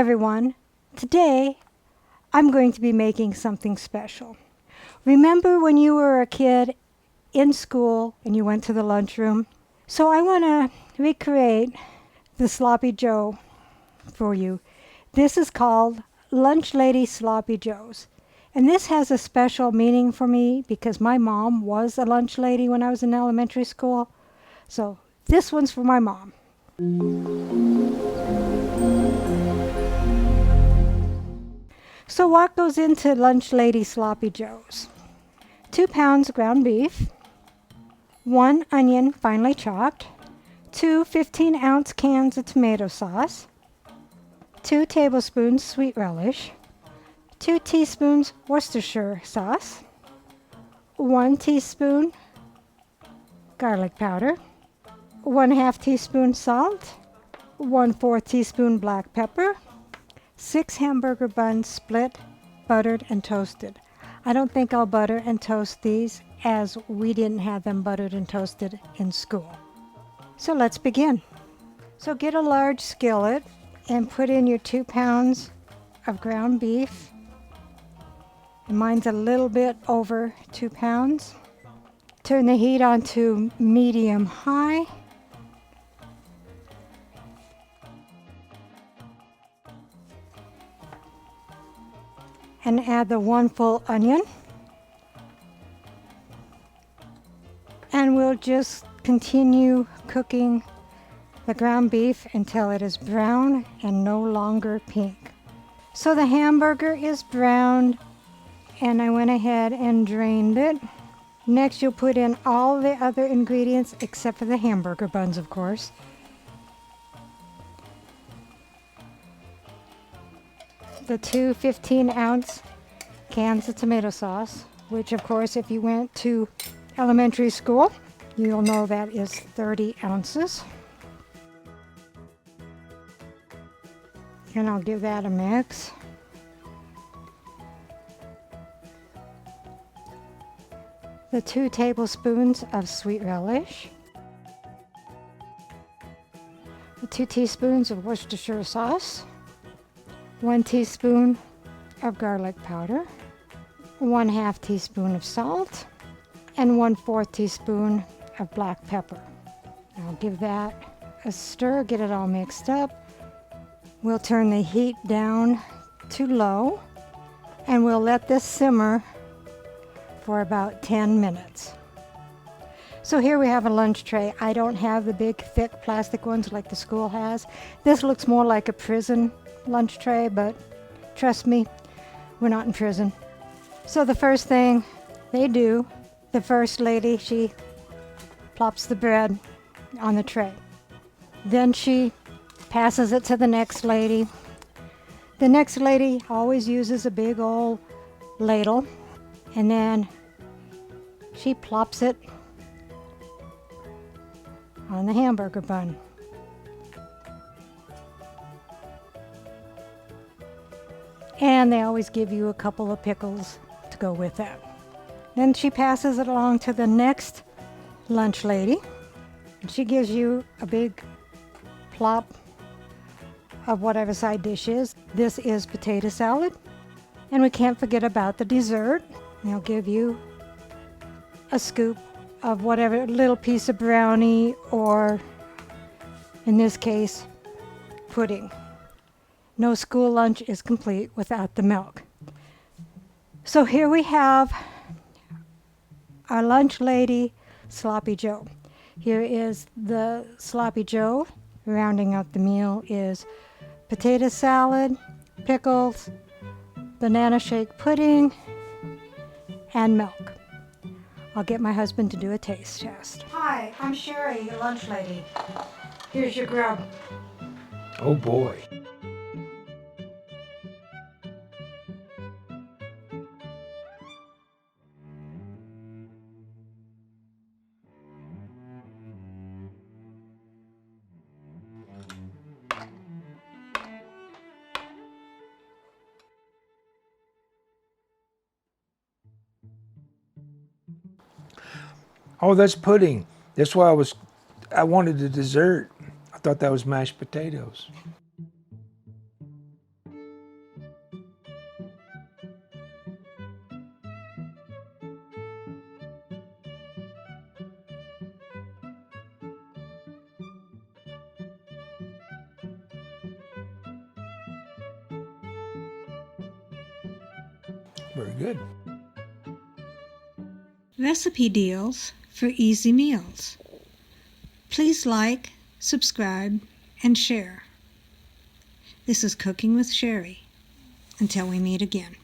everyone. Today I'm going to be making something special. Remember when you were a kid in school and you went to the lunchroom? So I want to recreate the Sloppy Joe for you. This is called Lunch Lady Sloppy Joes. And this has a special meaning for me because my mom was a lunch lady when I was in elementary school. So this one's for my mom. So what goes into Lunch Lady Sloppy Joes? 2 pounds ground beef, 1 onion finely chopped, 2 15-ounce cans of tomato sauce, 2 tablespoons sweet relish, 2 teaspoons Worcestershire sauce, 1 teaspoon garlic powder, 1/2 teaspoon salt, 1/4 teaspoon black pepper, 6 hamburger buns split, buttered and toasted. I don't think I'll butter and toast these as we didn't have them buttered and toasted in school. So let's begin. So get a large skillet and put in your 2 pounds of ground beef. And mine's a little bit over 2 pounds. Turn the heat on to medium high. And add the 1 full onion. And we'll just continue cooking the ground beef until it is brown and no longer pink. So the hamburger is browned and I went ahead and drained it. Next you'll put in all the other ingredients except for the hamburger buns, of course. The 2 15-ounce cans of tomato sauce, which of course if you went to elementary school, you'll know that is 30 ounces. And I'll give that a mix. The 2 tablespoons of sweet relish. The 2 teaspoons of Worcestershire sauce. 1 teaspoon of garlic powder, 1/2 teaspoon of salt, and 1/4 teaspoon of black pepper. I'll give that a stir, get it all mixed up. We'll turn the heat down to low, and we'll let this simmer for about 10 minutes. So here we have a lunch tray. I don't have the big thick plastic ones like the school has. This looks more like a prison lunch tray, but trust me, we're not in prison. So the first thing they do, the first lady, she plops the bread on the tray. Then she passes it to the next lady. The next lady always uses a big old ladle, and then she plops it on the hamburger bun. And they always give you a couple of pickles to go with that. Then she passes it along to the next lunch lady. And she gives you a big plop of whatever side dish is. This is potato salad. And we can't forget about the dessert. They'll give you a scoop of whatever little piece of brownie, or in this case, pudding. No school lunch is complete without the milk. So here we have our Lunch Lady Sloppy Joe. Here is the Sloppy Joe. Rounding out the meal is potato salad, pickles, banana shake pudding, and milk. I'll get my husband to do a taste test. Hi, I'm Sherry, your lunch lady. Here's your grub. Oh boy. Oh, that's pudding. That's why I wanted the dessert. I thought that was mashed potatoes. Very good. Recipe deals for easy meals. Please like, subscribe, and share. This is Cooking with Sherry. Until we meet again.